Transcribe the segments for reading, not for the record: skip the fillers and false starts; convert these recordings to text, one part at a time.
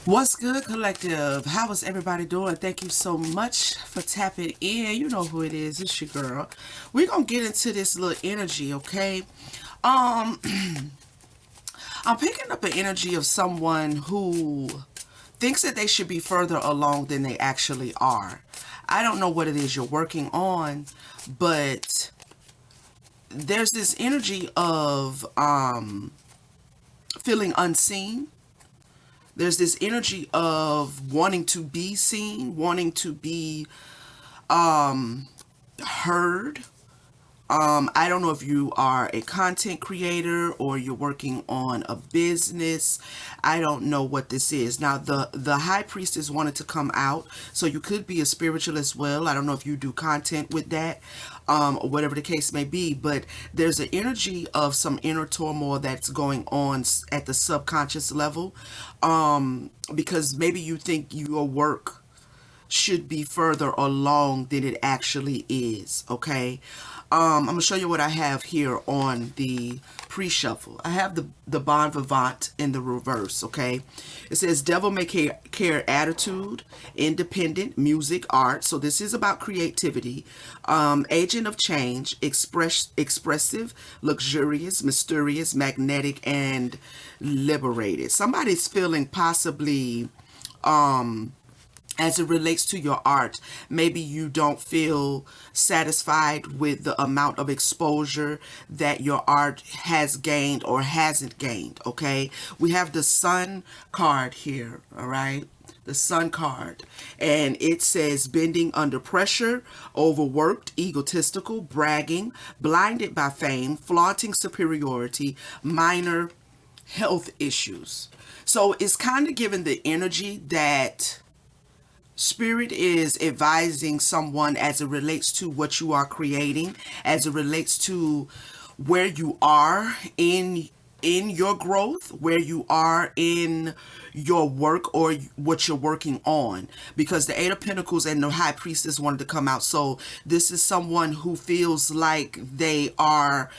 What's good, collective? How is everybody doing? Thank you so much for tapping in. You know who it is. It's your girl. We're gonna get into this little energy, okay? Um, I'm picking up an energy of someone who thinks that they should be further along than they actually are. I don't know what it is you're working on, but there's this energy of feeling unseen. There's this energy of wanting to be seen, wanting to be heard. I don't know if you are a content creator or you're working on a business. I don't know what this is. Now, the high priestess wanted to come out, so you could be a spiritual as well. I don't know if you do content with that, or whatever the case may be. But there's an energy of some inner turmoil that's going on at the subconscious level, because maybe you think your work should be further along than it actually is. Okay. I'm gonna show you what I have here on the pre-shuffle. I have the Bon Vivant in the reverse. Okay, it says Devil May Care attitude, independent, music, art. So this is about creativity. Agent of change, expressive, luxurious, mysterious, magnetic, and liberated. Somebody's feeling possibly as it relates to your art, maybe you don't feel satisfied with the amount of exposure that your art has gained or hasn't gained. Okay, we have the Sun card here. All right, the Sun card, and it says bending under pressure, overworked, egotistical, bragging, blinded by fame, flaunting superiority, minor health issues. So it's kind of given the energy that Spirit is advising someone as it relates to what you are creating, as it relates to where you are in your growth, where you are in your work or what you're working on. Because the Eight of Pentacles and the High Priestess wanted to come out. So this is someone who feels like they are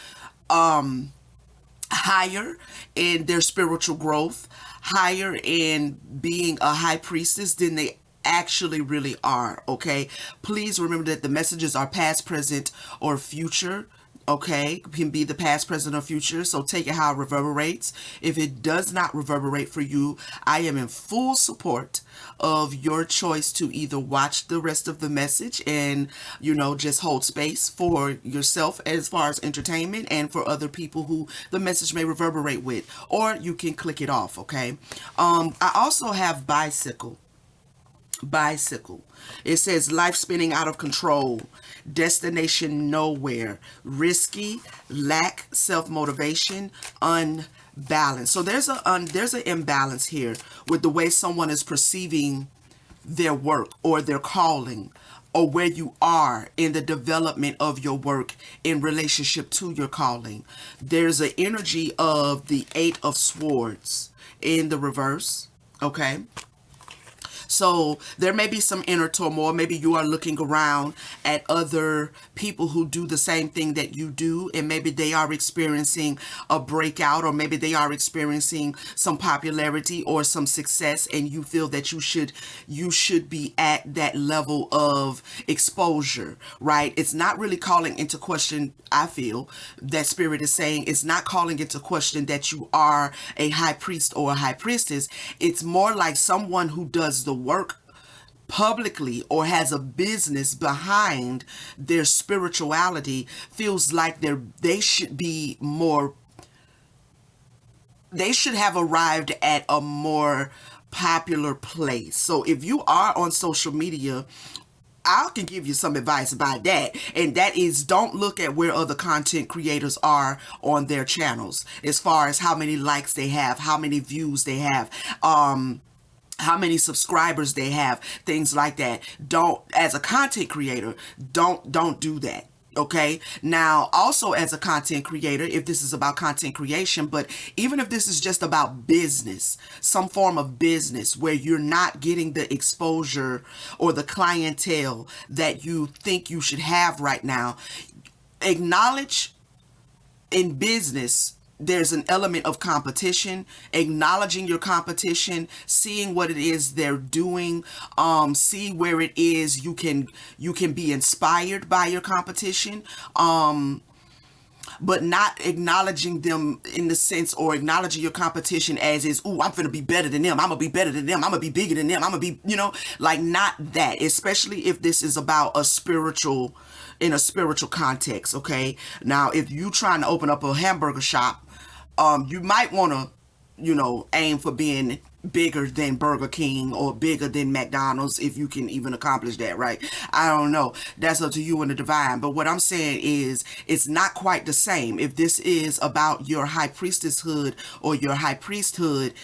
higher in their spiritual growth, higher in being a high priestess than they actually really are. Okay, please remember that the messages are past, present, or future. Okay, can be the past, present, or future. So take it how it reverberates. If it does not reverberate for you, I am in full support of your choice to either watch the rest of the message and, just hold space for yourself as far as entertainment and for other people who the message may reverberate with, or you can click it off. Okay. I also have bicycle. It says life spinning out of control, destination nowhere, risky, lack self motivation, unbalanced. So there's an imbalance here with the way someone is perceiving their work or their calling, or where you are in the development of your work in relationship to your calling. There's an energy of the Eight of Swords in the reverse. Okay. So there may be some inner turmoil. Maybe you are looking around at other people who do the same thing that you do, and maybe they are experiencing a breakout, or maybe they are experiencing some popularity or some success, and you feel that you should be at that level of exposure, right? It's not really calling into question. I feel that Spirit is saying it's not calling into question that you are a high priest or a high priestess. It's more like someone who does the work publicly or has a business behind their spirituality feels like they should have arrived at a more popular place. So if you are on social media, I can give you some advice about that, and that is don't look at where other content creators are on their channels as far as how many likes they have, how many views they have, how many subscribers they have, things like that. Don't, as a content creator, don't do that. Okay. Now, also as a content creator, if this is about content creation, but even if this is just about business, some form of business where you're not getting the exposure or the clientele that you think you should have right now, acknowledge in business there's an element of competition, acknowledging your competition, seeing what it is they're doing, see where it is you can be inspired by your competition, but not acknowledging them in the sense, or acknowledging your competition as is, ooh, I'm gonna be better than them, I'm gonna be better than them, I'm gonna be bigger than them, I'm gonna be, like, not that, especially if this is about in a spiritual context. Okay, now if you trying to open up a hamburger shop, you might want to, aim for being bigger than Burger King or bigger than McDonald's, if you can even accomplish that, right? I don't know. That's up to you and the divine. But what I'm saying is, it's not quite the same. If this is about your high priestesshood or your high priesthood,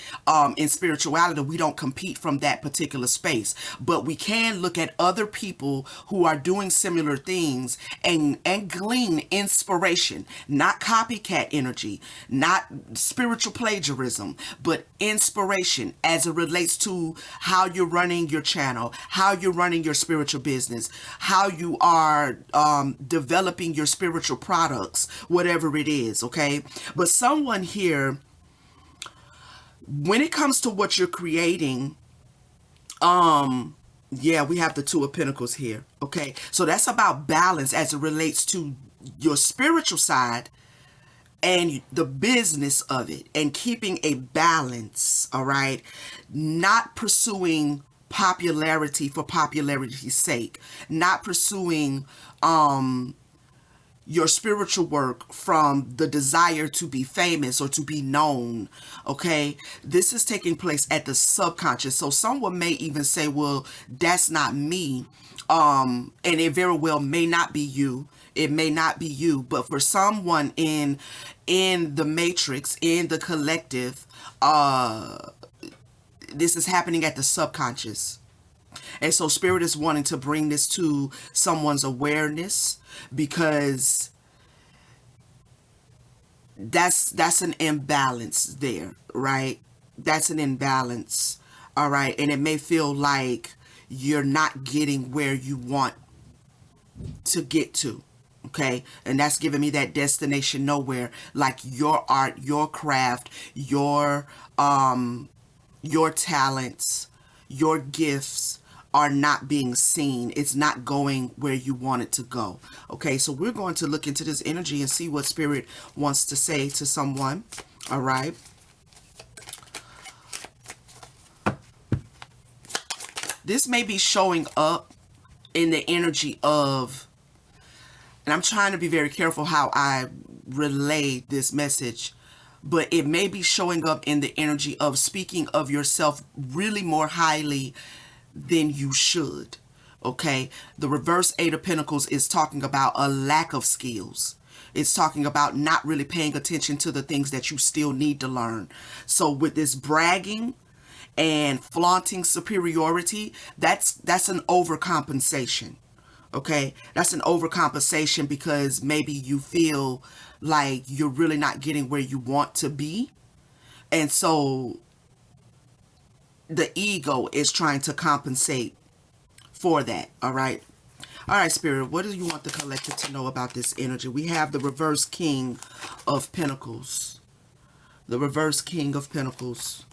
in spirituality, we don't compete from that particular space. But we can look at other people who are doing similar things and glean inspiration, not copycat energy, not spiritual plagiarism, but inspiration as it relates to how you're running your channel, how you're running your spiritual business, how you are developing your spiritual products, whatever it is, okay? But someone here, when it comes to what you're creating, yeah, we have the Two of Pentacles here, okay? So that's about balance as it relates to your spiritual side and the business of it, and keeping a balance, all right? Not pursuing popularity for popularity's sake, not pursuing your spiritual work from the desire to be famous or to be known, okay? This is taking place at the subconscious. So someone may even say, well, that's not me. And it very well may not be you. It may not be you, but for someone in the matrix, in the collective, this is happening at the subconscious. And so spirit is wanting to bring this to someone's awareness, because that's an imbalance there, right? That's an imbalance. All right. And it may feel like you're not getting where you want to get to. Okay, and that's giving me that destination nowhere, like your art, your craft, your talents, your gifts are not being seen. It's not going where you want it to go. Okay, so we're going to look into this energy and see what spirit wants to say to someone. All right. This may be showing up in the energy of, and I'm trying to be very careful how I relay this message, but it may be showing up in the energy of speaking of yourself really more highly than you should. Okay, the reverse Eight of Pentacles is talking about a lack of skills. It's talking about not really paying attention to the things that you still need to learn. So with this bragging and flaunting superiority, that's an overcompensation. Okay, that's an overcompensation, because maybe you feel like you're really not getting where you want to be. And so the ego is trying to compensate for that. All right. All right, Spirit, what do you want the collective to know about this energy? We have the reverse King of Pentacles. The reverse King of Pentacles.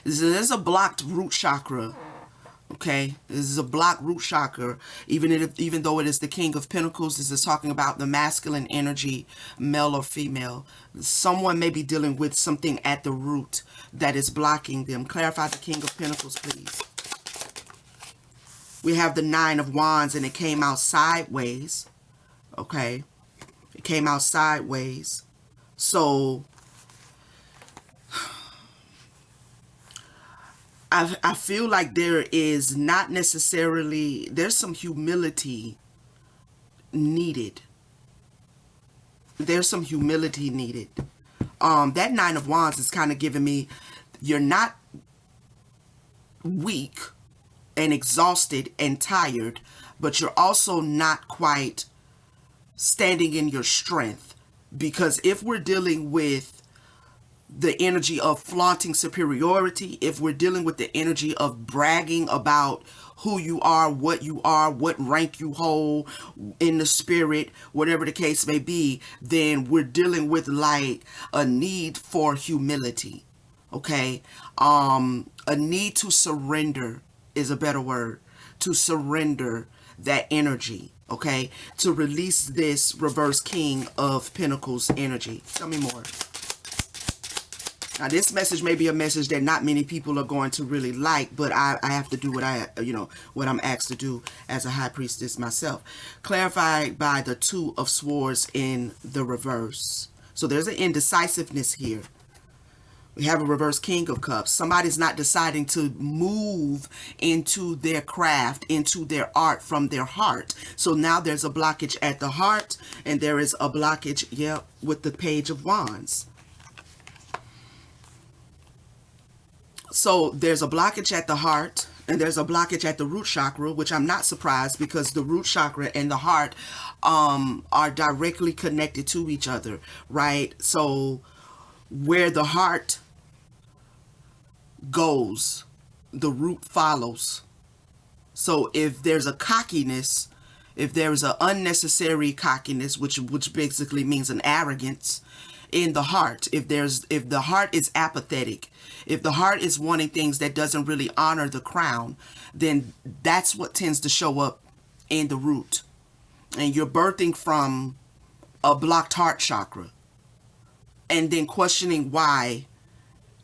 There's a blocked root chakra. Okay, this is a blocked root chakra. Even though it is the King of Pentacles, this is talking about the masculine energy, male or female. Someone may be dealing with something at the root that is blocking them. Clarify the King of Pentacles, please. We have the Nine of Wands, and it came out sideways. Okay, it came out sideways. So I feel like there is not necessarily, there's some humility needed. There's some humility needed. That Nine of Wands is kind of giving me, you're not weak and exhausted and tired, but you're also not quite standing in your strength. Because if we're dealing with the energy of flaunting superiority, if we're dealing with the energy of bragging about who you are, what rank you hold in the spirit, whatever the case may be, then we're dealing with like a need for humility. Okay. A need to surrender is a better word. To surrender that energy. Okay. To release this reverse King of Pentacles energy. Tell me more. Now, this message may be a message that not many people are going to really like, but I have to do what I'm asked to do as a high priestess myself. Clarified by the Two of Swords in the reverse. So there's an indecisiveness here. We have a reverse King of Cups. Somebody's not deciding to move into their craft, into their art from their heart. So now there's a blockage at the heart, and there is a blockage, with the Page of Wands. So there's a blockage at the heart, and there's a blockage at the root chakra, which I'm not surprised, because the root chakra and the heart are directly connected to each other, right? So where the heart goes, the root follows. So if there's a cockiness, if there's an unnecessary cockiness, which basically means an arrogance in the heart, if the heart is apathetic, if the heart is wanting things that doesn't really honor the crown, then that's what tends to show up in the root. And you're birthing from a blocked heart chakra, and then questioning why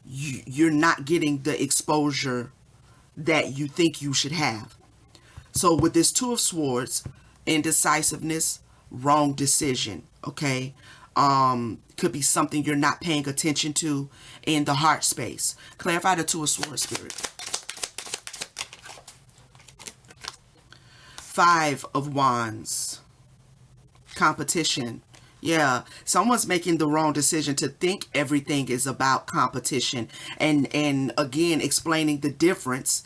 you're not getting the exposure that you think you should have. So with this Two of Swords, indecisiveness, wrong decision, okay? Could be something you're not paying attention to in the heart space. Clarify the Two of Swords, Spirit. Five of Wands. Competition. Yeah, someone's making the wrong decision to think everything is about competition, and again explaining the difference.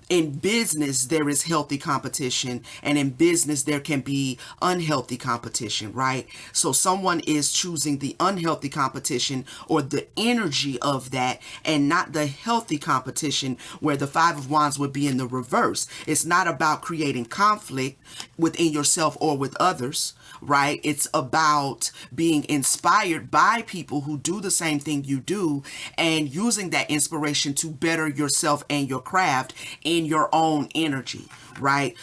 In business, there is healthy competition, and in business, there can be unhealthy competition, right? So someone is choosing the unhealthy competition, or the energy of that, and not the healthy competition, where the Five of Wands would be in the reverse. It's not about creating conflict within yourself or with others, right? It's about being inspired by people who do the same thing you do, and using that inspiration to better yourself and your craft in your own energy, right?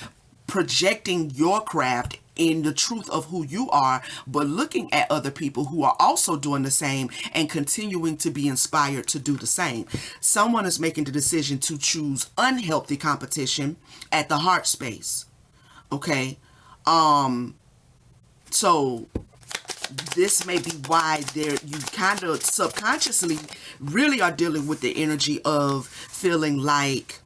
Projecting your craft in the truth of who you are, but looking at other people who are also doing the same and continuing to be inspired to do the same. Someone is making the decision to choose unhealthy competition at the heart space. Okay. So this may be why you kind of subconsciously really are dealing with the energy of feeling like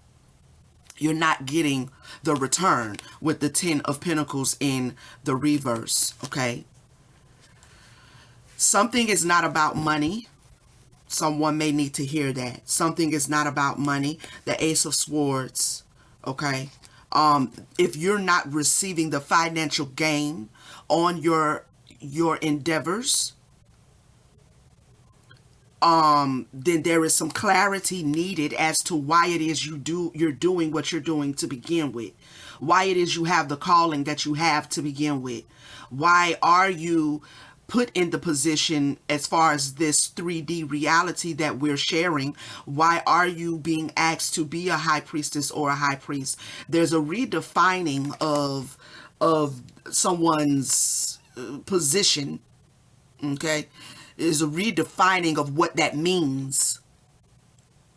you're not getting the return with the Ten of Pentacles in the reverse. Okay. Something is not about money. Someone may need to hear that. Something is not about money. The Ace of Swords. Okay. If you're not receiving the financial gain on your endeavors, then there is some clarity needed as to why it is you're doing what you're doing to begin with. Why it is you have the calling that you have to begin with. Why are you put in the position, as far as this 3D reality that we're sharing? Why are you being asked to be a high priestess or a high priest? There's a redefining of someone's position. Okay, is a redefining of what that means.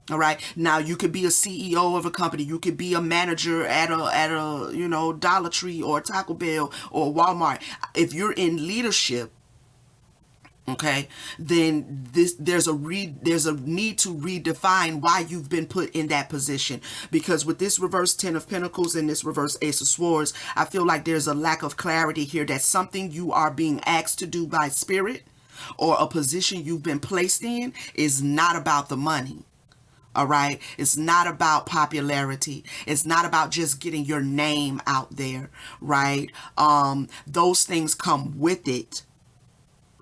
All right. Now you could be a CEO of a company. You could be a manager at a Dollar Tree or Taco Bell or Walmart. If you're in leadership, okay, then there's a need to redefine why you've been put in that position. Because with this reverse Ten of Pentacles and this reverse Ace of Swords, I feel like there's a lack of clarity here. That something you are being asked to do by spirit, or a position you've been placed in, is not about the money. All right. It's not about popularity. It's not about just getting your name out there. Right. Those things come with it.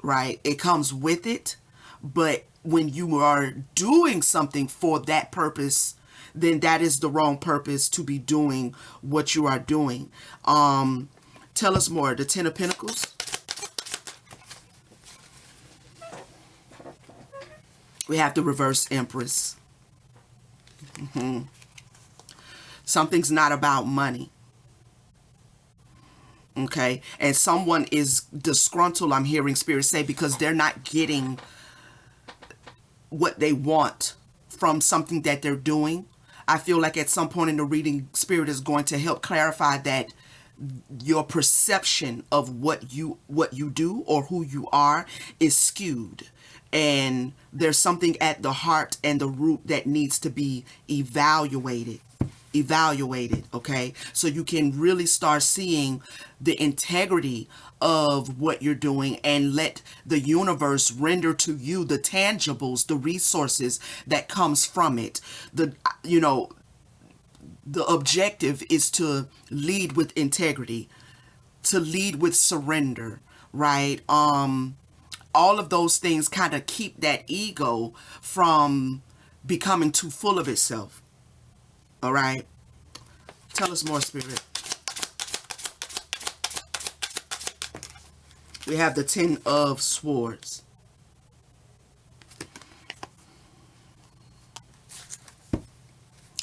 Right. It comes with it. But when you are doing something for that purpose, then that is the wrong purpose to be doing what you are doing. Tell us more. The Ten of Pentacles. We have the reverse Empress. Something's not about money. Okay. And someone is disgruntled, I'm hearing Spirit say, because they're not getting what they want from something that they're doing. I feel like at some point in the reading, Spirit is going to help clarify that your perception of what you do or who you are is skewed, and there's something at the heart and the root that needs to be evaluated, okay, so you can really start seeing the integrity of what you're doing and let the universe render to you the tangibles, the resources that comes from it. The objective is to lead with integrity, to lead with surrender, right? All of those things kind of keep that ego from becoming too full of itself. All right. Tell us more, Spirit. We have the Ten of Swords.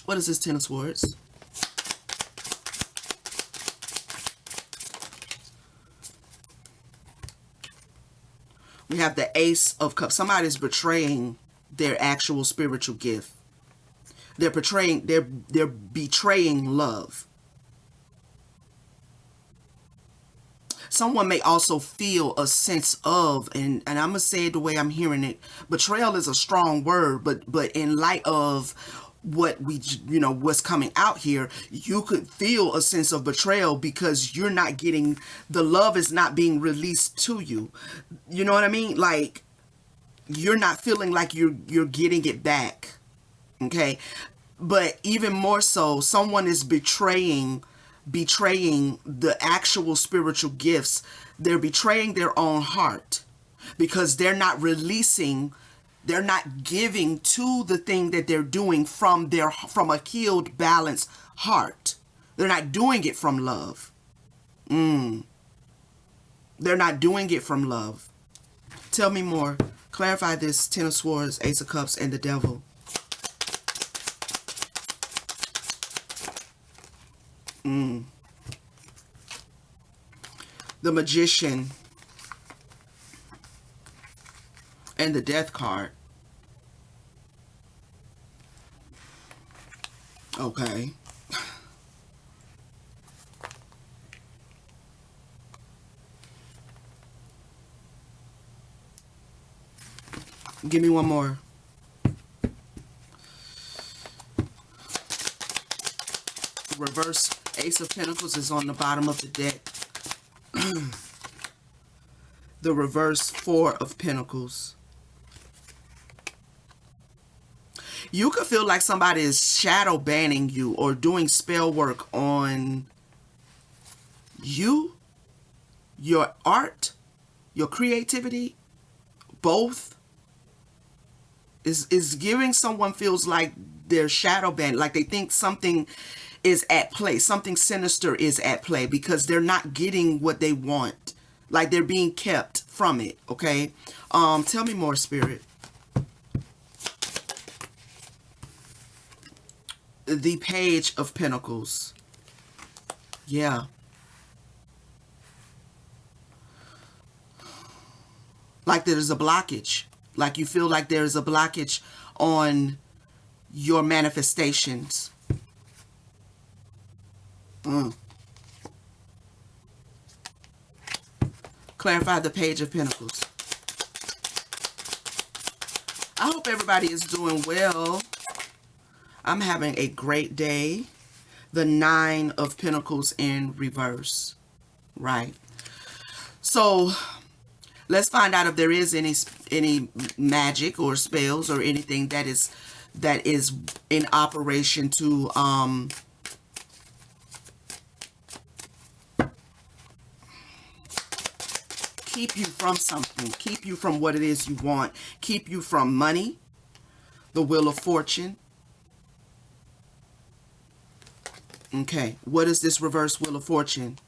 What is this Ten of Swords? We have the Ace of Cups. Somebody's betraying their actual spiritual gift. They're betraying love. Someone may also feel a sense of, and I'm going to say it the way I'm hearing it, betrayal is a strong word, but in light of what what's coming out here, you could feel a sense of betrayal because you're not getting, the love is not being released to you. You know what I mean? Like, you're not feeling like you're getting it back. Okay. But even more so, someone is betraying the actual spiritual gifts. They're betraying their own heart because they're not releasing, they're not giving to the thing that they're doing from a healed, balanced heart. They're not doing it from love. They're not doing it from love. Tell me more. Clarify this Ten of Swords, Ace of Cups, and the Devil. The Magician and the Death card. Okay. Give me one more. Reverse Ace of Pentacles is on the bottom of the deck. The reverse Four of Pentacles. You could feel like somebody is shadow banning you or doing spell work on you, your art, your creativity, both. Is giving someone feels like they're shadow banned, like they think something is at play, something sinister is at play because they're not getting what they want, like they're being kept from it. Okay. Tell me more, Spirit. The Page of Pentacles. Yeah. Like there's a blockage. Like you feel like there's a blockage on your manifestations. Clarify the Page of Pentacles. I hope everybody is doing well. I'm having a great day. The Nine of Pentacles in reverse. Right. So let's find out if there is any magic or spells or anything that is in operation to keep you from something, keep you from what it is you want, keep you from money, the Wheel of Fortune. Okay, what is this reverse Wheel of Fortune?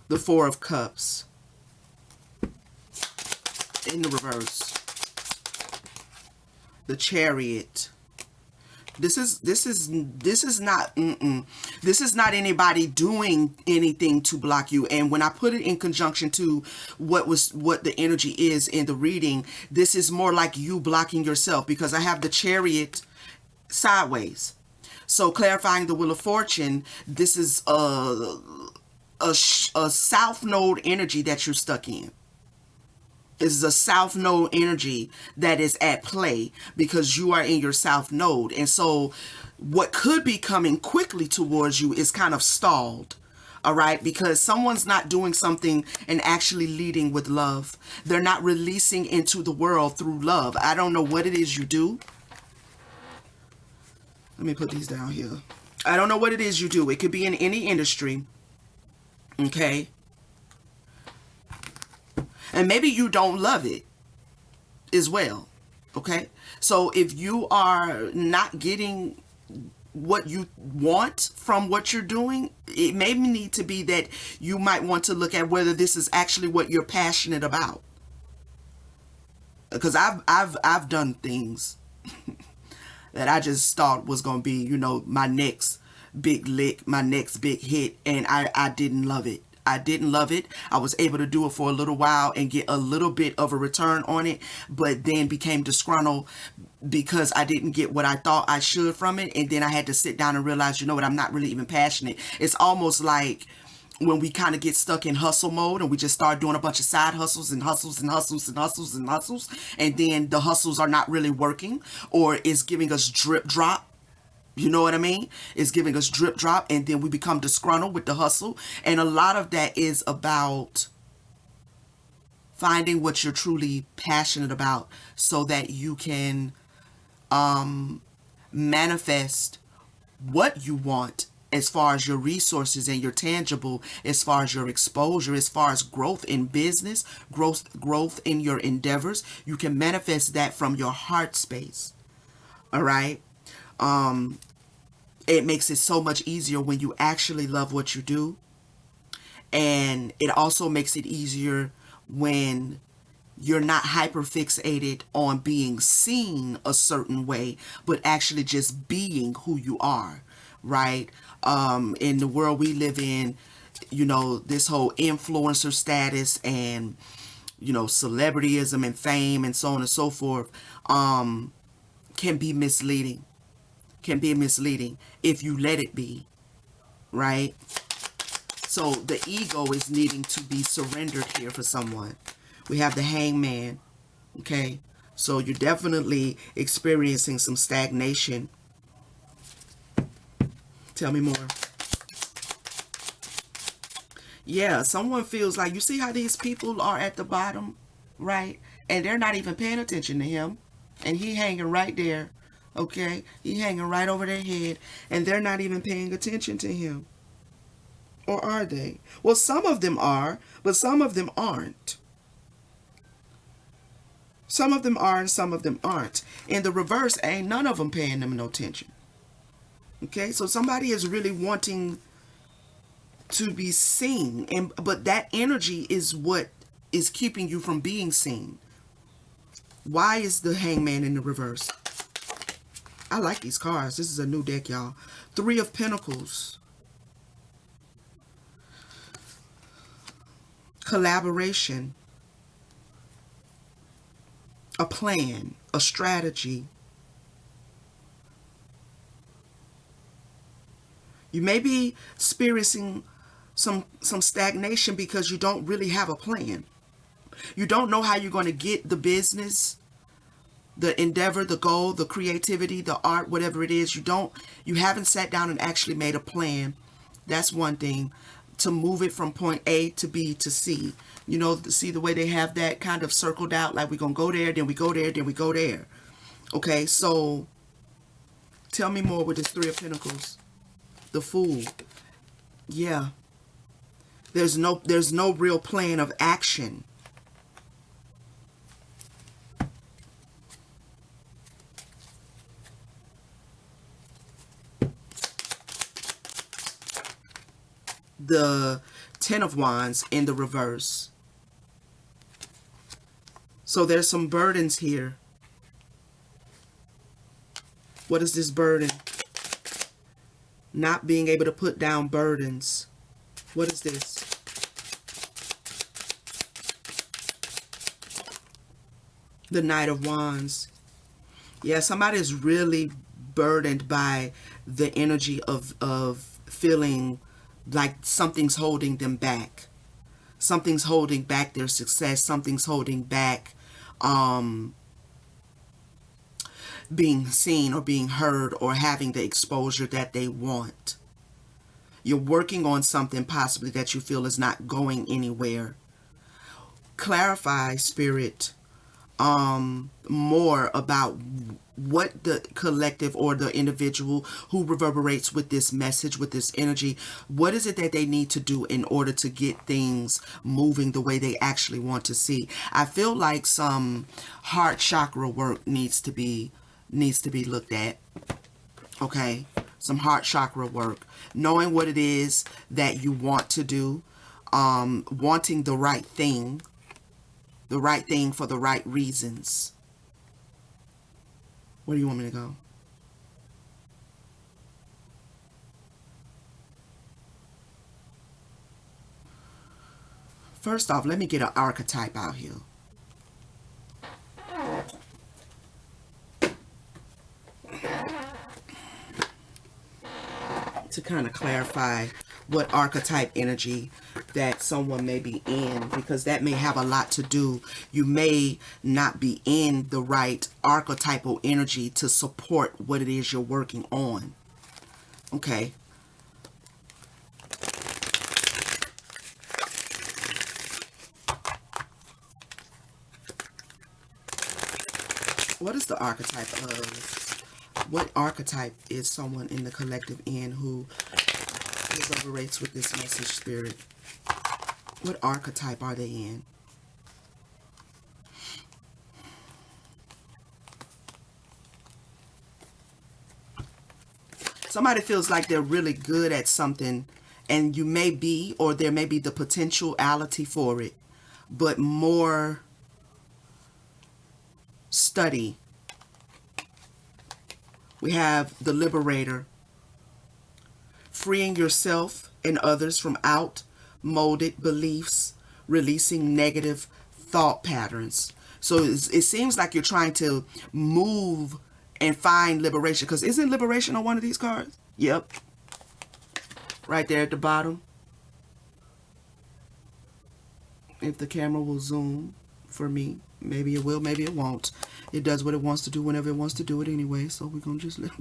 The Four of Cups in the reverse. The Chariot. This is not this is not anybody doing anything to block you. And when I put it in conjunction to what the energy is in the reading, this is more like you blocking yourself, because I have the Chariot sideways. So clarifying the Wheel of Fortune, this is a south node energy that you're stuck in. This is a south node energy that is at play because you are in your south node. And so what could be coming quickly towards you is kind of stalled. All right, because someone's not doing something and actually leading with love. They're not releasing into the world through love. I don't know what it is you do. Let me put these down here. I don't know what it is you do. It could be in any industry. Okay. And maybe you don't love it as well. Okay. So if you are not getting what you want from what you're doing, it may need to be that you might want to look at whether this is actually what you're passionate about. Because I've done things that I just thought was going to be, you know, my next big lick, my next big hit, and I didn't love it. I didn't love it. I was able to do it for a little while and get a little bit of a return on it, but then became disgruntled because I didn't get what I thought I should from it. And then I had to sit down and realize, you know what, I'm not really even passionate. It's almost like when we kind of get stuck in hustle mode and we just start doing a bunch of side hustles and hustles and hustles and hustles and hustles, and then the hustles are not really working, or it's giving us drip drop. You know what I mean? It's giving us drip drop, and then we become disgruntled with the hustle. And a lot of that is about finding what you're truly passionate about so that you can manifest what you want as far as your resources and your tangible, as far as your exposure, as far as growth in business, growth in your endeavors. You can manifest that from your heart space. All right? It makes it so much easier when you actually love what you do. And it also makes it easier when you're not hyper fixated on being seen a certain way, but actually just being who you are, right? In the world we live in, you know, this whole influencer status and, you know, celebrityism and fame and so on and so forth, can be misleading. Can be misleading if you let it be, right? So the ego is needing to be surrendered here for someone. We have the Hangman, okay? So you're definitely experiencing some stagnation. Tell me more. Yeah, someone feels like, you see how these people are at the bottom, right? And they're not even paying attention to him. And he hanging right there. Okay, he hanging right over their head, and they're not even paying attention to him. Or are they? Well, some of them are, but some of them aren't. Some of them are and some of them aren't. In the reverse, ain't none of them paying them no attention. Okay, so somebody is really wanting to be seen, but that energy is what is keeping you from being seen. Why is the Hangman in the reverse? I like these cards. This is a new deck, y'all. Three of Pentacles. Collaboration. A plan. A strategy. You may be experiencing some stagnation because you don't really have a plan. You don't know how you're going to get the business, the endeavor, the goal, the creativity, the art, whatever it is. You haven't sat down and actually made a plan. That's one thing, to move it from point A to B to C. You know, see the way they have that kind of circled out, like we're going to go there, then we go there, then we go there. Okay, so tell me more with this Three of Pentacles. The Fool. Yeah. There's no real plan of action. The Ten of Wands in the reverse. So there's some burdens here. What is this burden? Not being able to put down burdens. What is this? The Knight of Wands. Yeah, somebody is really burdened by the energy of feeling like something's holding them back. Something's holding back their success. Something's holding back being seen or being heard or having the exposure that they want. You're working on something possibly that you feel is not going anywhere. Clarify, Spirit, more about what the collective or the individual who reverberates with this message, with this energy, what is it that they need to do in order to get things moving the way they actually want to see. I feel like some heart chakra work needs to be looked at. Okay, some heart chakra work, knowing what it is that you want to do, wanting the right thing for the right reasons. Where do you want me to go? First off, let me get an archetype out here. To kind of clarify what archetype energy that someone may be in, because that may have a lot to do. You may not be in the right archetypal energy to support what it is you're working on. Okay. What is the archetype of, what archetype is someone in the collective in who reverberates with this message, Spirit? What archetype are they in? Somebody feels like they're really good at something, and you may be, or there may be the potentiality for it, but more study. We have the Liberator, freeing yourself and others from outmoded beliefs, releasing negative thought patterns. So it seems like you're trying to move and find liberation, because isn't liberation on one of these cards? Yep, right there at the bottom. If the camera will zoom for me, maybe it will, maybe it won't. It does what it wants to do whenever it wants to do it anyway, so we're gonna just let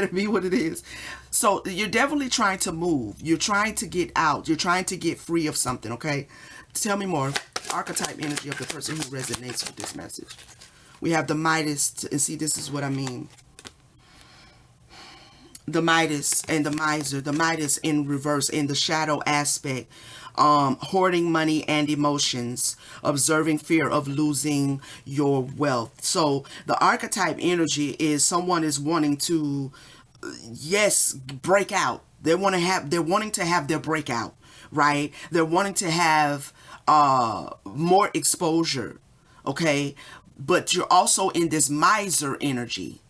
it be what it is. So you're definitely trying to move, you're trying to get out, you're trying to get free of something. Okay, tell me more. Archetype energy of the person who resonates with this message. We have the Midas, and see, this is what I mean. The Midas and the Miser. The Midas in reverse, in the shadow aspect. Hoarding money and emotions, observing fear of losing your wealth. So the archetype energy is someone is wanting to, yes, break out. They're wanting to have their breakout, right? They're wanting to have more exposure, okay? But you're also in this miser energy,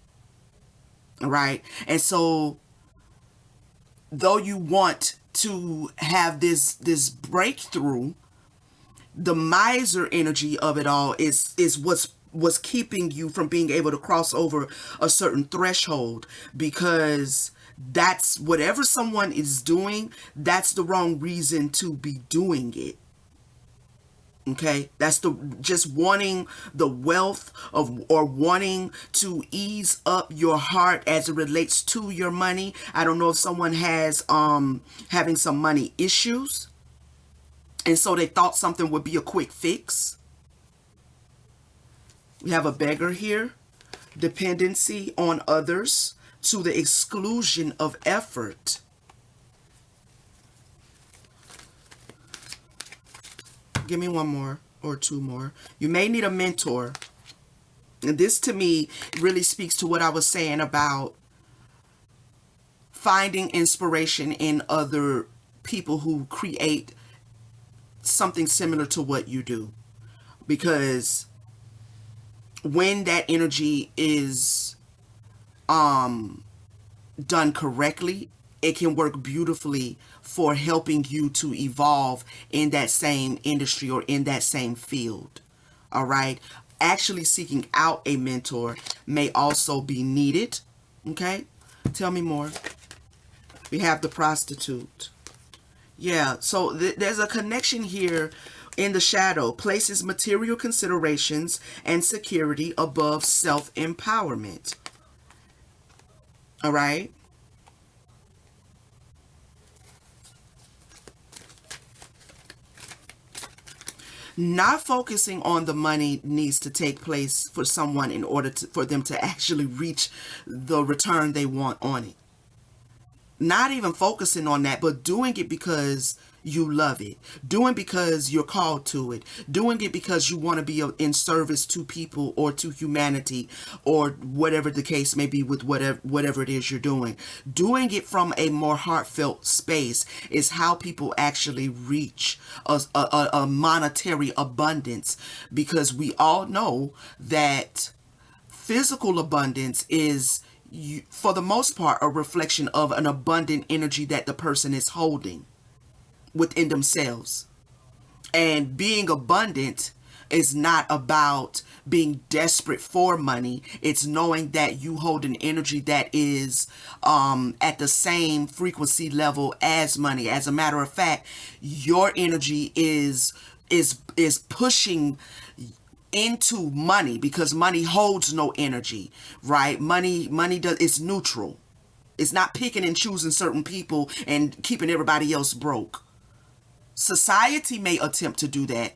right? And so though you want to have this breakthrough, the miser energy of it all is what's keeping you from being able to cross over a certain threshold, because that's whatever someone is doing, that's the wrong reason to be doing it. Okay, that's the just wanting the wealth of, or wanting to ease up your heart as it relates to your money. I don't know if someone has having some money issues, and so they thought something would be a quick fix. We have a beggar here, dependency on others to the exclusion of effort. Give me one more or two more. You may need a mentor. And this to me really speaks to what I was saying about finding inspiration in other people who create something similar to what you do. Because when that energy is done correctly, it can work beautifully for helping you to evolve in that same industry or in that same field. All right. Actually seeking out a mentor may also be needed. Okay. Tell me more. We have the prostitute. Yeah. So there's a connection here in the shadow. Places material considerations and security above self-empowerment. All right. Not focusing on the money needs to take place for someone in order for them to actually reach the return they want on it. Not even focusing on that, but doing it because you love it. Doing because you're called to it. Doing it because you want to be in service to people or to humanity or whatever the case may be with whatever it is you're doing. Doing it from a more heartfelt space is how people actually reach a monetary abundance, because we all know that physical abundance is, for the most part, a reflection of an abundant energy that the person is holding within themselves. And being abundant is not about being desperate for money. It's knowing that you hold an energy that is at the same frequency level as money. As a matter of fact, your energy is pushing into money, because money holds no energy, right? Money does, it's neutral. It's not picking and choosing certain people and keeping everybody else broke. Society may attempt to do that,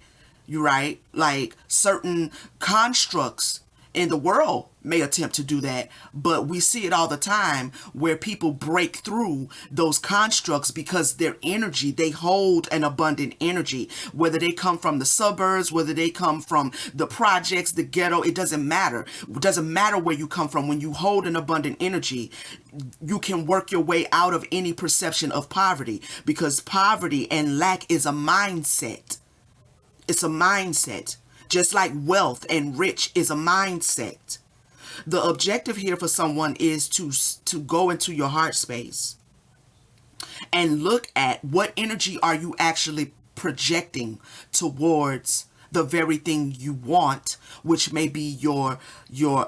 you right? Like certain constructs in the world may attempt to do that, but we see it all the time where people break through those constructs because their energy, they hold an abundant energy, whether they come from the suburbs, whether they come from the projects, the ghetto, it doesn't matter. It doesn't matter where you come from. When you hold an abundant energy, you can work your way out of any perception of poverty, because poverty and lack is a mindset. It's a mindset. Just like wealth and rich is a mindset. The objective here for someone is to go into your heart space and look at what energy are you actually projecting towards the very thing you want, which may be your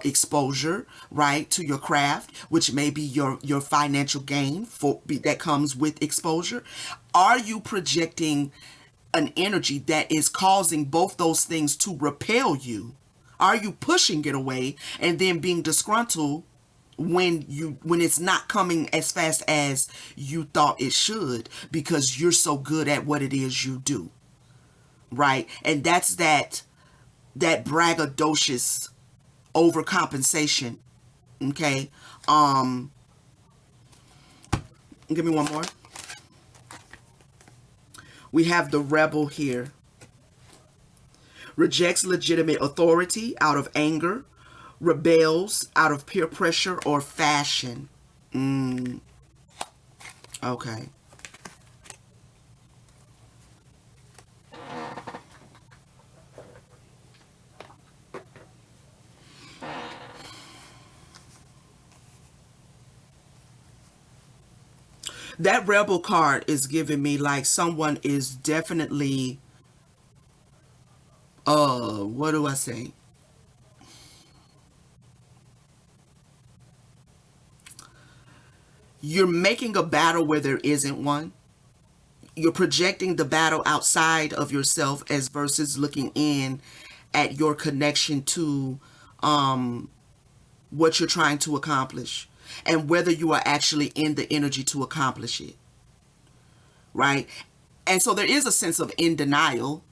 exposure, right, to your craft, which may be your financial gain that comes with exposure. Are you projecting an energy that is causing both those things to repel you? Are you pushing it away and then being disgruntled when it's not coming as fast as you thought it should, because you're so good at what it is you do, right? And that's that braggadocious overcompensation. Okay. Give me one more. We have the rebel here. Rejects legitimate authority out of anger. Rebels out of peer pressure or fashion. Okay. That rebel card is giving me like someone is definitely, what do I say? You're making a battle where there isn't one. You're projecting the battle outside of yourself as versus looking in at your connection to what you're trying to accomplish and whether you are actually in the energy to accomplish it, right? And so there is a sense of in denial,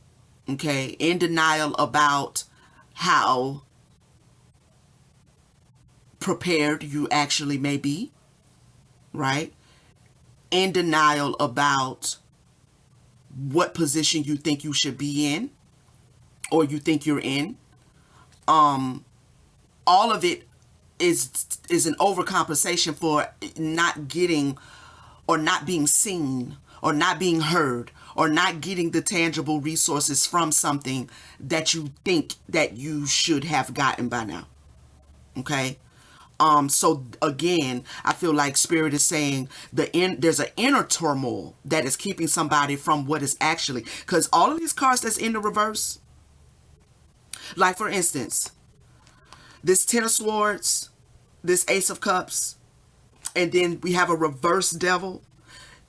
okay? In denial about how prepared you actually may be, right? In denial about what position you think you should be in or you think you're in. All of it is an overcompensation for not getting or not being seen or not being heard or not getting the tangible resources from something that you think that you should have gotten by now. Okay? So again, I feel like spirit is saying there's an inner turmoil that is keeping somebody from what is actually, because all of these cards that's in the reverse, like for instance, this Ten of Swords, this Ace of Cups, and then we have a reverse devil.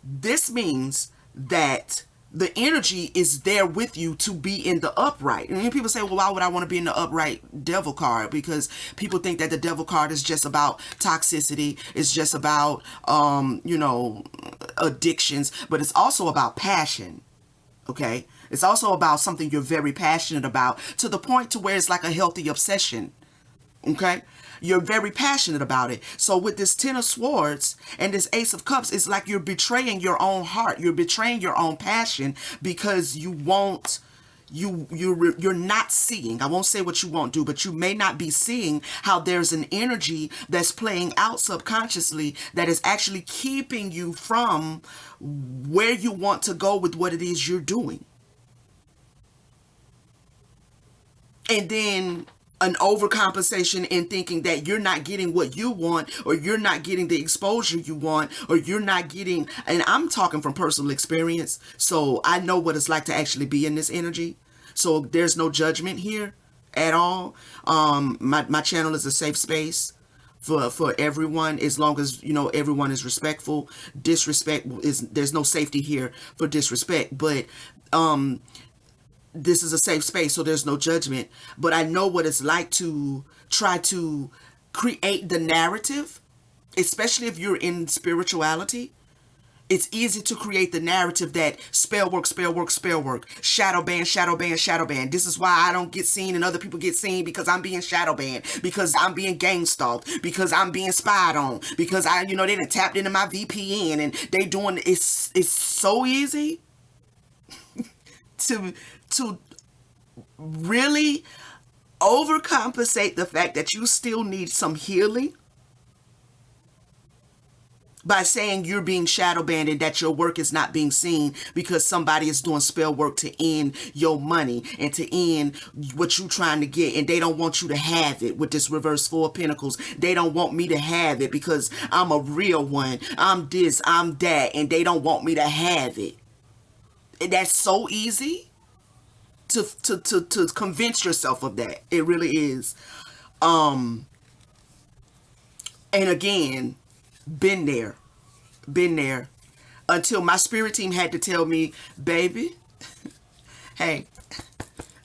This means that the energy is there with you to be in the upright. And people say, well, why would I want to be in the upright devil card? Because people think that the devil card is just about toxicity. It's just about, addictions, but it's also about passion. Okay. It's also about something you're very passionate about, to the point to where it's like a healthy obsession. Okay. You're very passionate about it. So with this Ten of Swords and this Ace of Cups, it's like you're betraying your own heart. You're betraying your own passion because you're not seeing. I won't say what you won't do, but you may not be seeing how there's an energy that's playing out subconsciously that is actually keeping you from where you want to go with what it is you're doing. And then an overcompensation in thinking that you're not getting what you want, or you're not getting the exposure you want, or you're not getting, and I'm talking from personal experience, so I know what it's like to actually be in this energy. So there's no judgment here at all. My channel is a safe space for everyone, as long as everyone is respectful. Disrespect there's no safety here for disrespect, but this is a safe space, so there's no judgment. But I know what it's like to try to create the narrative, especially if you're in spirituality. It's easy to create the narrative that spell work, shadow ban, shadow ban, shadow ban. This is why I don't get seen and other people get seen, because I'm being shadow banned, because I'm being gang stalked, because I'm being spied on, because they done tapped into my VPN and they doing it's so easy to really overcompensate the fact that you still need some healing by saying you're being shadow banned and that your work is not being seen because somebody is doing spell work to end your money and to end what you're trying to get, and they don't want you to have it. With this reverse Four of Pentacles, they don't want me to have it because I'm a real one, I'm this, I'm that, and they don't want me to have it. And that's so easy to convince yourself of that. It really is. And again, been there until my spirit team had to tell me, baby, hey,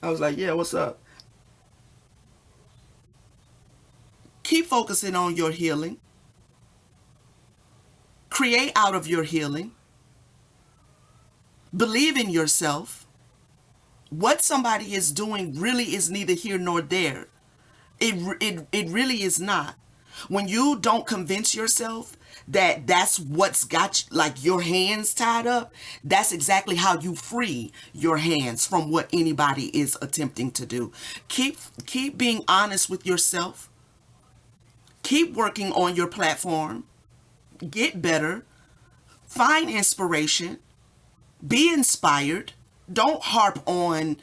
I was like, yeah, what's up? Keep focusing on your healing. Create out of your healing. Believe in yourself. What somebody is doing really is neither here nor there. It really is not. When you don't convince yourself that that's what's got like your hands tied up, that's exactly how you free your hands from what anybody is attempting to do. Keep being honest with yourself. Keep working on your platform. Get better. Find inspiration. Be inspired. Don't harp on,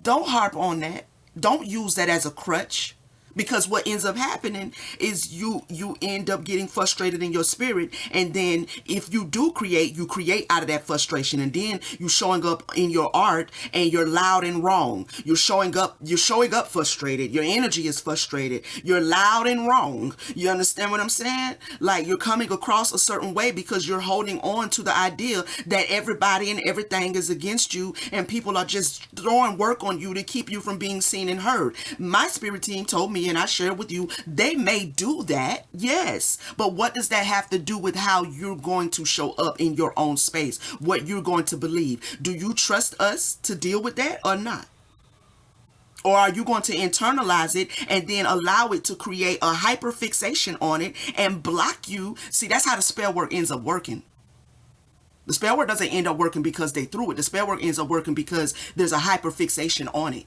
don't harp on that. Don't use that as a crutch, because what ends up happening is you end up getting frustrated in your spirit, and then if you do create, you create out of that frustration, and then you showing up in your art and you're loud and wrong. You're showing up frustrated. Your energy is frustrated. You're loud and wrong. You understand what I'm saying? Like, you're coming across a certain way because you're holding on to the idea that everybody and everything is against you, and people are just throwing work on you to keep you from being seen and heard. My spirit team told me, and I shared with you, they may do that, yes, but what does that have to do with how you're going to show up in your own space, what you're going to believe? Do you trust us to deal with that or not? Or are you going to internalize it and then allow it to create a hyperfixation on it and block you? See, that's how the spell work ends up working. The spell work doesn't end up working because they threw it. The spell work ends up working because there's a hyperfixation on it.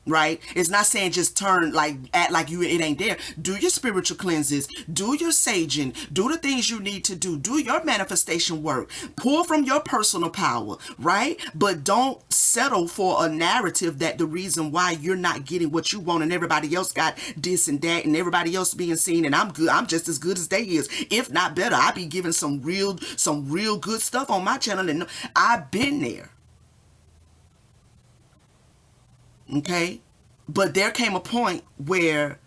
Right? It's not saying just turn like act like you it ain't there. Do your spiritual cleanses, do your saging, do the things you need to do your manifestation work, pull from your personal power, right? But don't settle for a narrative that the reason why you're not getting what you want and everybody else got this and that and everybody else being seen and I'm just as good as they is, if not better. I be giving some real good stuff on my channel and I've been there. Okay? But there came a point where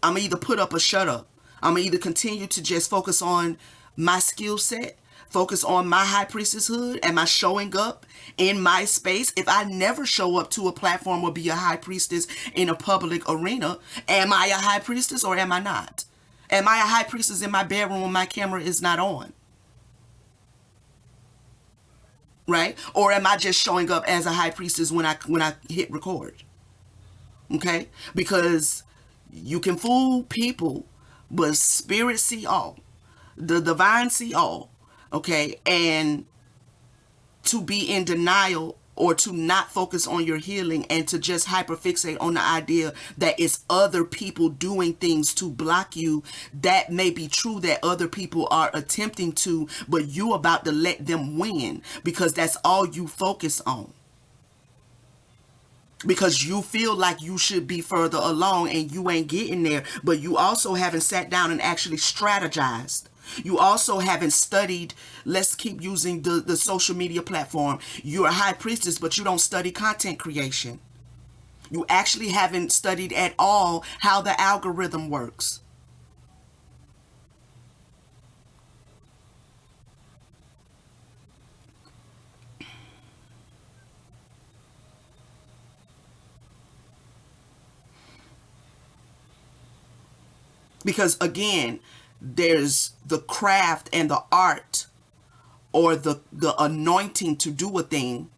I'm either put up or shut up. I'm either continue to just focus on my skill set, focus on my high priestesshood. Am I showing up in my space? If I never show up to a platform or be a high priestess in a public arena, am I a high priestess or am I not? Am I a high priestess in my bedroom when my camera is not on? Right? Or am I just showing up as a high priestess when I hit record? Okay? Because you can fool people, but spirit see all. The divine see all. Okay? And to be in denial or to not focus on your healing and to just hyperfixate on the idea that it's other people doing things to block you, that may be true that other people are attempting to, but you about to let them win because that's all you focus on. Because you feel like you should be further along and you ain't getting there, but you also haven't sat down and actually strategized. You also haven't studied. Let's keep using the social media platform. You're a high priestess, but you don't study content creation. You actually haven't studied at all how the algorithm works. Because again, there's the craft and the art or the anointing to do a thing.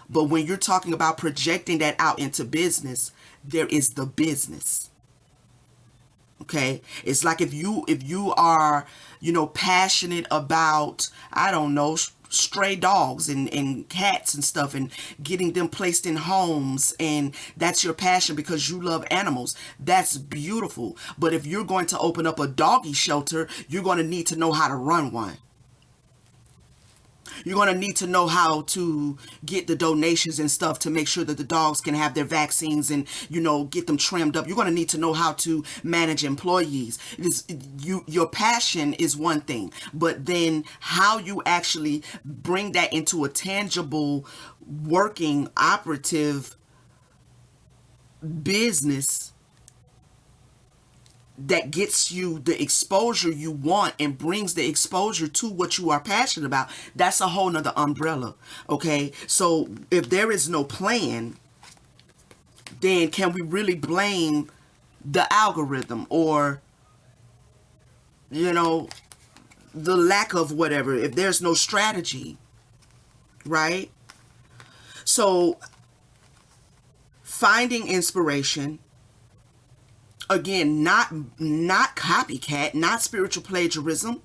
But when you're talking about projecting that out into business, there is the business. Okay? It's like if you are, passionate about, I don't know, stray dogs and cats and stuff and getting them placed in homes, and that's your passion because you love animals, that's beautiful. But if you're going to open up a doggy shelter, you're going to need to know how to run one. You're going to need to know how to get the donations and stuff to make sure that the dogs can have their vaccines and, get them trimmed up. You're going to need to know how to manage employees. Your passion is one thing, but then how you actually bring that into a tangible, working, operative business that gets you the exposure you want and brings the exposure to what you are passionate about, that's a whole nother umbrella. Okay, so if there is no plan, then can we really blame the algorithm or the lack of whatever if there's no strategy, right? So finding inspiration, again, not copycat, not spiritual plagiarism,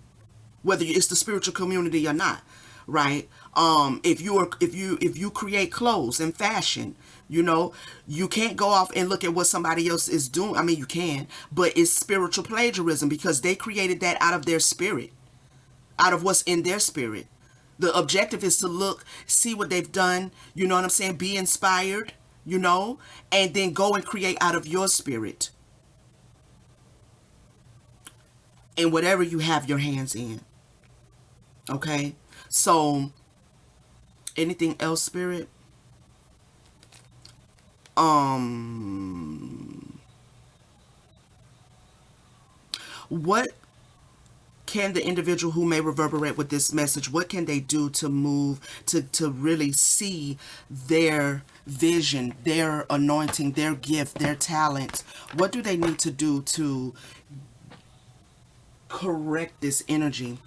whether it's the spiritual community or not, right? If you create clothes and fashion, you can't go off and look at what somebody else is doing. I mean, you can, but it's spiritual plagiarism because they created that out of their spirit, out of what's in their spirit. The objective is to look, see what they've done, you know what I'm saying? Be inspired, and then go and create out of your spirit. And whatever you have your hands in. Okay? So, anything else, Spirit? What can the individual who may reverberate with this message, what can they do to move, to really see their vision, their anointing, their gift, their talent? What do they need to do to correct this energy?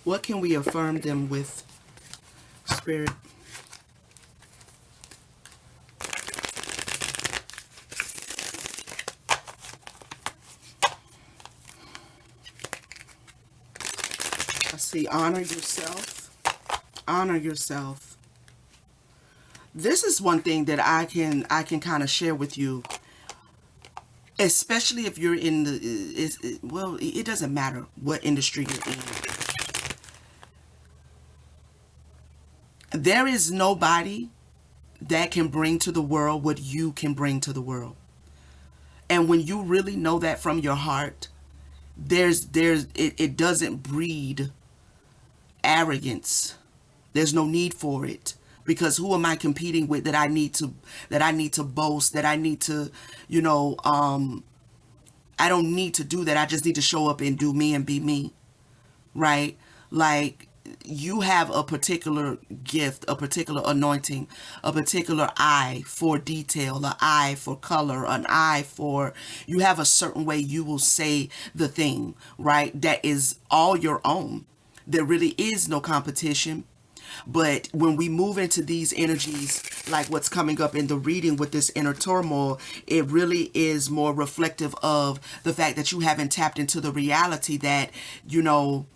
What can we affirm them with, Spirit? I see honor yourself. Honor yourself. This is one thing that I can kind of share with you, especially if you're in well, it doesn't matter what industry you're in. There is nobody that can bring to the world what you can bring to the world. And when you really know that from your heart, it doesn't breed arrogance. There's no need for it, because who am I competing with that I need to boast, that I need to, you know, I don't need to do that. I just need to show up and do me and be me, right? Like, you have a particular gift, a particular anointing, a particular eye for detail, an eye for color, an eye for, you have a certain way you will say the thing, right? That is all your own. There really is no competition. But when we move into these energies, like what's coming up in the reading with this inner turmoil, it really is more reflective of the fact that you haven't tapped into the reality that, you know,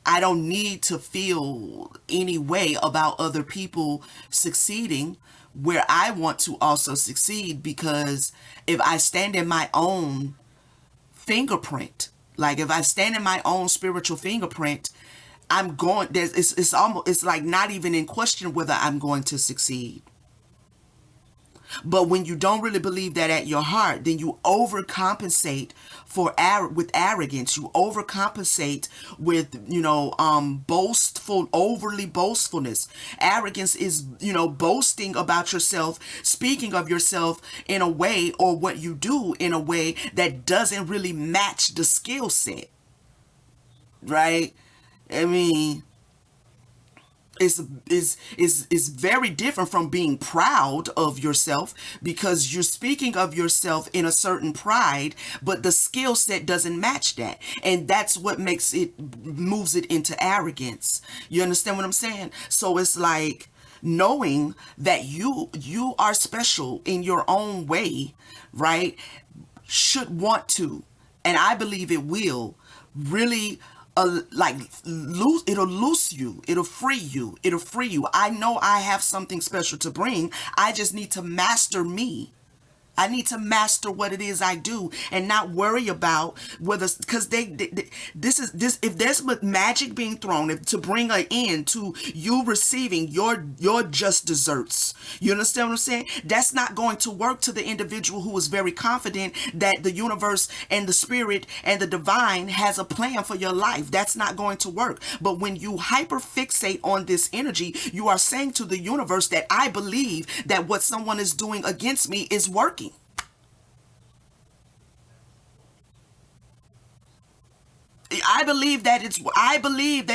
I don't need to feel any way about other people succeeding where I want to also succeed, because if I stand in my own fingerprint, like if I stand in my own spiritual fingerprint, I'm going, it's almost, it's like not even in question whether I'm going to succeed. But when you don't really believe that at your heart, then you overcompensate with arrogance. You overcompensate with, you know, overly boastfulness. Arrogance is, you know, boasting about yourself, speaking of yourself in a way, or what you do in a way that doesn't really match the skill set, right? I mean, is very different from being proud of yourself, because you're speaking of yourself in a certain pride, but the skill set doesn't match that, and that's what moves it into arrogance. You understand what I'm saying? So it's like knowing that you are special in your own way, right? Should want to, and I believe it will really, like, it'll loose you, it'll free you, I know I have something special to bring. I just need to master me. I need to master what it is I do, and not worry about whether, because this if there's magic being thrown to bring an end to you receiving your just desserts. You understand what I'm saying? That's not going to work to the individual who is very confident that the universe and the spirit and the divine has a plan for your life. That's not going to work. But when you hyper fixate on this energy, you are saying to the universe that I believe that what someone is doing against me is working. I believe that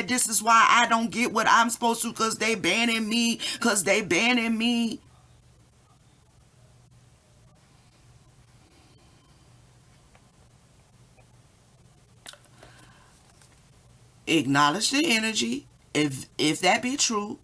this is why I don't get what I'm supposed to, because they banning me, Acknowledge the energy. If that be true,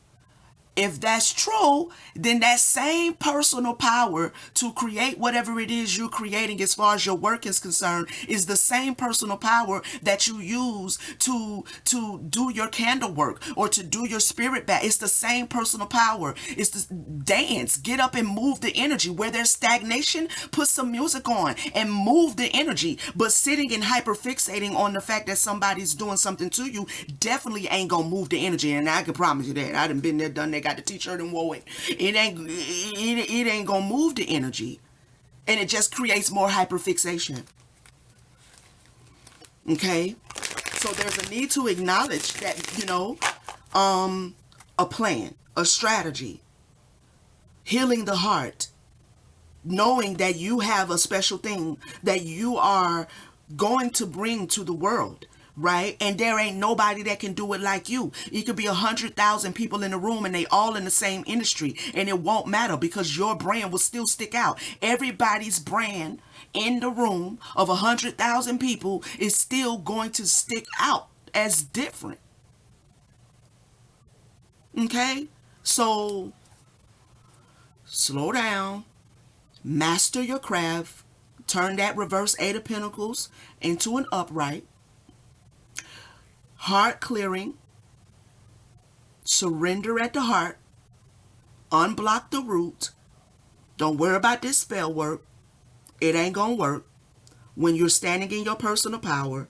if that's true, then that same personal power to create whatever it is you're creating as far as your work is concerned is the same personal power that you use to do your candle work or to do your spirit bath. It's the same personal power. It's the dance. Get up and move the energy. Where there's stagnation, put some music on and move the energy. But sitting and hyper fixating on the fact that somebody's doing something to you definitely ain't gonna move the energy. And I can promise you that. I done been there, done that, got the t-shirt and wore it. It ain't gonna move the energy, and it just creates more hyperfixation. Okay, so there's a need to acknowledge that, you know, a plan, a strategy, healing the heart, knowing that you have a special thing that you are going to bring to the world, right? And there ain't nobody that can do it like you. It could be 100,000 people in the room and they all in the same industry, and it won't matter, because your brand will still stick out. Everybody's brand in the room of 100,000 people is still going to stick out as different. Okay? So slow down, master your craft, turn that reverse 8 of Pentacles into an upright. Heart clearing. Surrender at the heart. Unblock the root. Don't worry about this spell work. It ain't gonna work. When you're standing in your personal power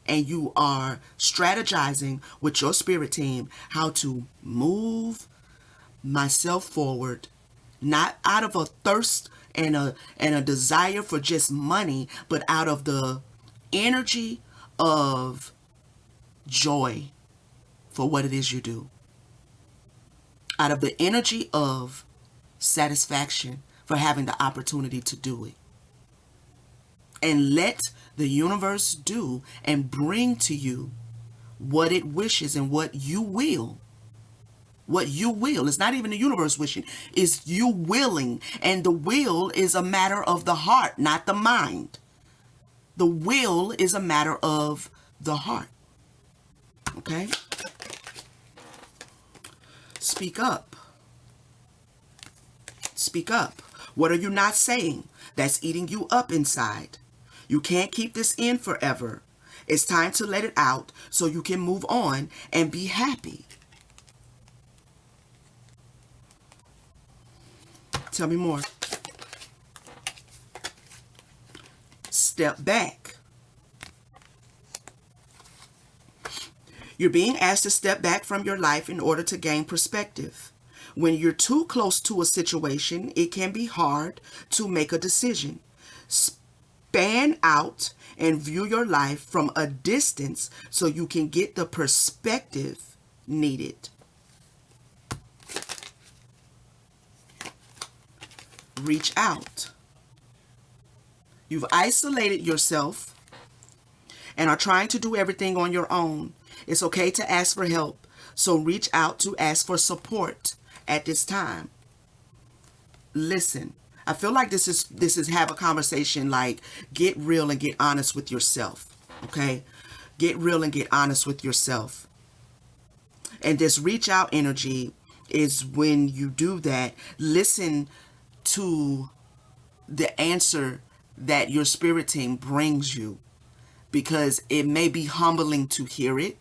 and you are strategizing with your spirit team how to move myself forward, not out of a thirst and a desire for just money, but out of the energy of joy for what it is you do. Out of the energy of satisfaction for having the opportunity to do it. And let the universe do and bring to you what it wishes and what you will. What you will. It's not even the universe wishing. It's you willing. And the will is a matter of the heart, not the mind. The will is a matter of the heart. Okay? Speak up. Speak up. What are you not saying that's eating you up inside? You can't keep this in forever. It's time to let it out so you can move on and be happy. Tell me more. Step back. You're being asked to step back from your life in order to gain perspective. When you're too close to a situation, it can be hard to make a decision. Span out and view your life from a distance so you can get the perspective needed. Reach out. You've isolated yourself and are trying to do everything on your own. It's okay to ask for help, so reach out to ask for support at this time. Listen, I feel like this is have a conversation like get real and get honest with yourself. Okay? Get real and get honest with yourself. And this reach out energy is when you do that, listen to the answer that your spirit team brings you, because it may be humbling to hear it,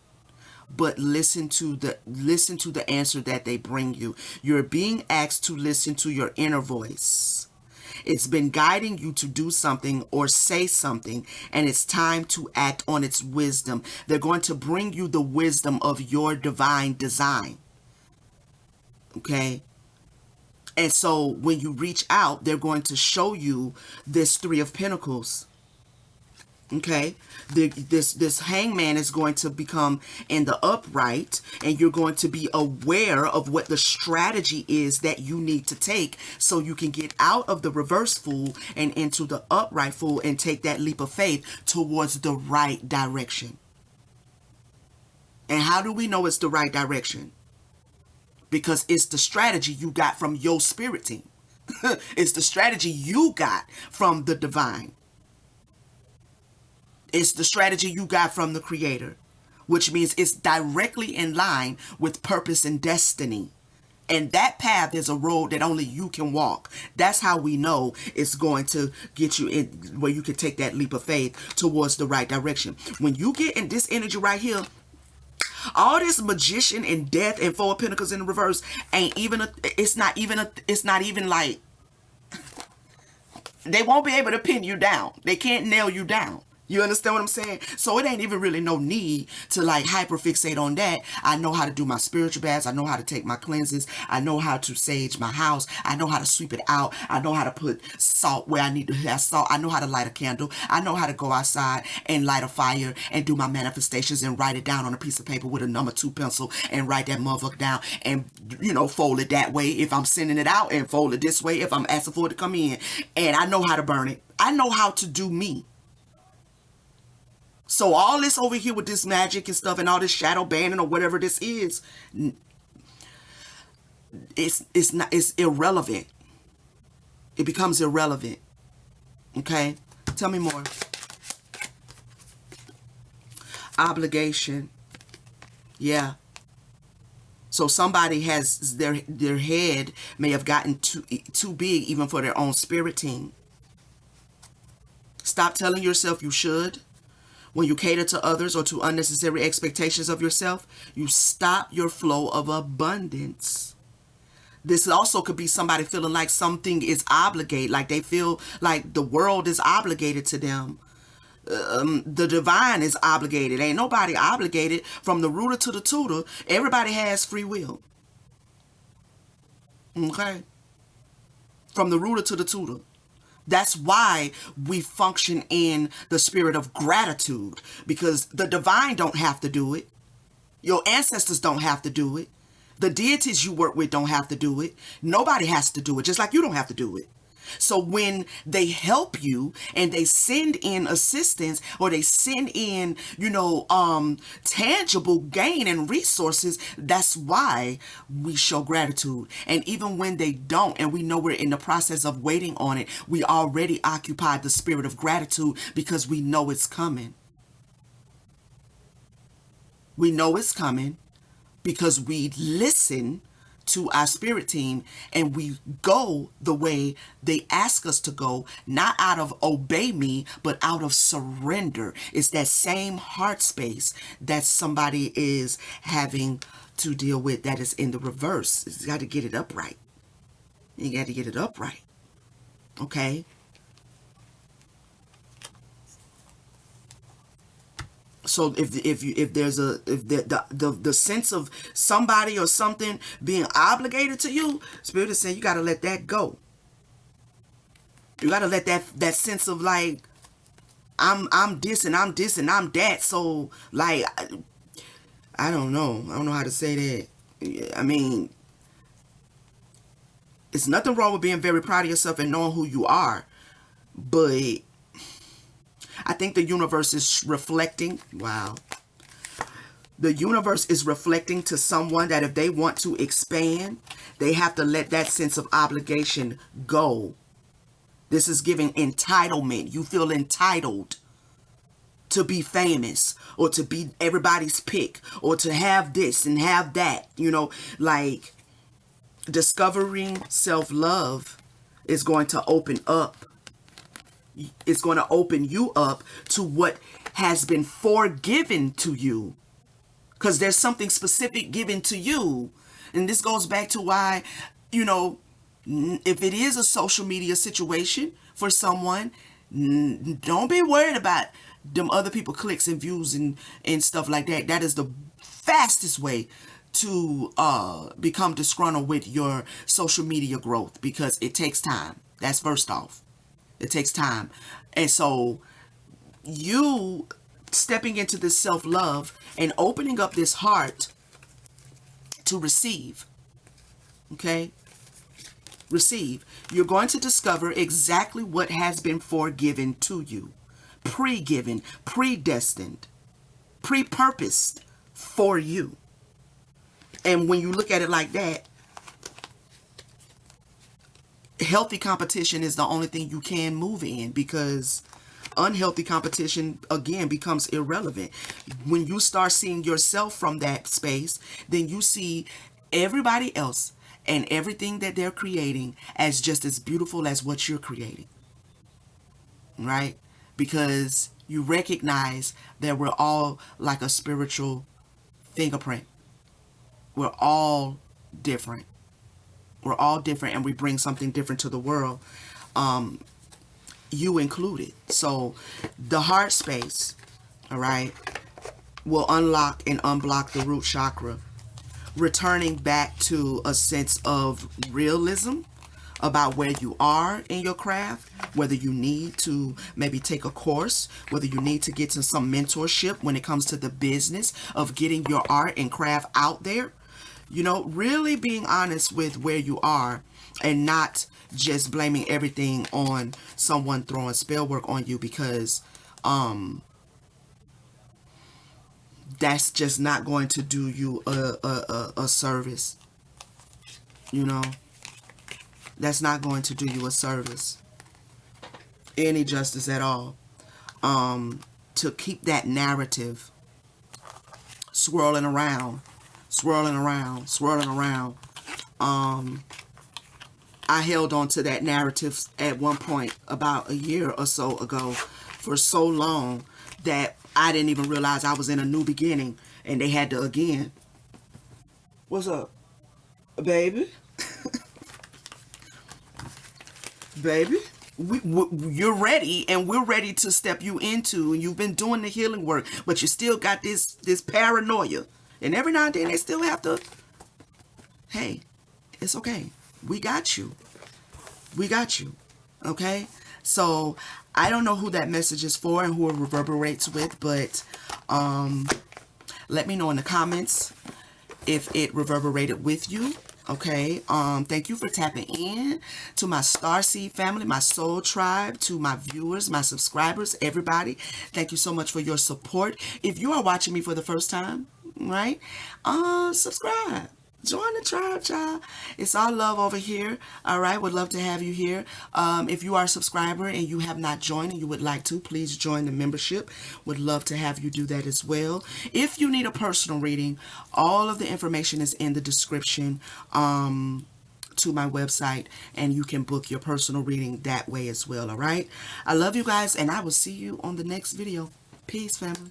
but listen to the answer that they bring you. You're being asked to listen to your inner voice. It's been guiding you to do something or say something, and it's time to act on its wisdom. They're going to bring you the wisdom of your divine design. Okay? And so when you reach out, they're going to show you this Three of Pentacles. Okay, this hangman is going to become in the upright, and you're going to be aware of what the strategy is that you need to take so you can get out of the reverse fool and into the upright fool and take that leap of faith towards the right direction. And how do we know it's the right direction? Because it's the strategy you got from your spirit team. It's the strategy you got from the divine. It's the strategy you got from the creator, which means it's directly in line with purpose and destiny. And that path is a road that only you can walk. That's how we know it's going to get you in where you can take that leap of faith towards the right direction. When you get in this energy right here, all this magician and death and Four of Pentacles in the reverse ain't even it's not even like they won't be able to pin you down. They can't nail you down. You understand what I'm saying? So it ain't even really no need to like hyperfixate on that. I know how to do my spiritual baths. I know how to take my cleanses. I know how to sage my house. I know how to sweep it out. I know how to put salt where I need to have salt. I know how to light a candle. I know how to go outside and light a fire and do my manifestations and write it down on a piece of paper with a number 2 pencil and write that motherfucker down and, you know, fold it that way if I'm sending it out, and fold it this way if I'm asking for it to come in. And I know how to burn it. I know how to do me. So all this over here with this magic and stuff and all this shadow banning or whatever this is, it's irrelevant. It becomes irrelevant. Okay? Tell me more. Obligation. Yeah. So somebody has their head may have gotten too big even for their own spirit team. Stop telling yourself you should. When you cater to others or to unnecessary expectations of yourself, you stop your flow of abundance. This also could be somebody feeling like something is obligated, like they feel like the world is obligated to them. The divine is obligated. Ain't nobody obligated. From the rooter to the tutor, everybody has free will. Okay? From the rooter to the tutor. That's why we function in the spirit of gratitude, because the divine don't have to do it. Your ancestors don't have to do it. The deities you work with don't have to do it. Nobody has to do it, just like you don't have to do it. So when they help you and they send in assistance, or they send in, tangible gain and resources, that's why we show gratitude. And even when they don't, and we know we're in the process of waiting on it, we already occupied the spirit of gratitude because we know it's coming. We know it's coming because we listen to our spirit team and we go the way they ask us to go, not out of obey me, but out of surrender. It's that same heart space that somebody is having to deal with that is in the reverse. You got to get it upright. You got to get it upright. Okay? So if there's the sense of somebody or something being obligated to you, Spirit is saying you got to let that go. You got to let that sense of like I'm this and I'm this and I'm that. So like I don't know how to say that. I mean, it's nothing wrong with being very proud of yourself and knowing who you are, but I think the universe is reflecting. Wow. The universe is reflecting to someone that if they want to expand, they have to let that sense of obligation go. This is giving entitlement. You feel entitled to be famous or to be everybody's pick or to have this and have that. Like discovering self-love is going to open up. It's going to open you up to what has been forgiven to you, because there's something specific given to you. And this goes back to why, if it is a social media situation for someone, don't be worried about them other people clicks and views and stuff like that. That is the fastest way to become disgruntled with your social media growth, because it takes time. That's first off. It takes time. And so you stepping into this self-love and opening up this heart to receive. Okay? Receive. You're going to discover exactly what has been forgiven to you. Pre-given, predestined, pre-purposed for you. And when you look at it like that, healthy competition is the only thing you can move in, because unhealthy competition again becomes irrelevant. When you start seeing yourself from that space, then you see everybody else and everything that they're creating as just as beautiful as what you're creating. Right? Because you recognize that we're all like a spiritual fingerprint. We're all different. We're all different, and we bring something different to the world, you included. So the heart space, all right, will unlock and unblock the root chakra, returning back to a sense of realism about where you are in your craft, whether you need to maybe take a course, whether you need to get to some mentorship when it comes to the business of getting your art and craft out there. Really being honest with where you are and not just blaming everything on someone throwing spell work on you, because that's just not going to do you a service. That's not going to do you a service, any justice at all. To keep that narrative swirling around. I held on to that narrative at one point about a year or so ago for so long that I didn't even realize I was in a new beginning, and they had to again. What's up, baby? Baby, you're ready, and we're ready to step you into, and you've been doing the healing work, but you still got this paranoia, and every now and then they still have to, hey, it's okay, we got you, we got you. Okay, so I don't know who that message is for and who it reverberates with, but let me know in the comments if it reverberated with you. Okay, thank you for tapping in to my Starseed family, my soul tribe, to my viewers, my subscribers, everybody. Thank you so much for your support. If you are watching me for the first time, right, subscribe. Join the tribe, child. It's all love over here. All right, would love to have you here. If you are a subscriber and you have not joined and you would like to, please join the membership. Would love to have you do that as well. If you need a personal reading, all of the information is in the description to my website, and you can book your personal reading that way as well. All right, I love you guys, and I will see you on the next video. Peace, family.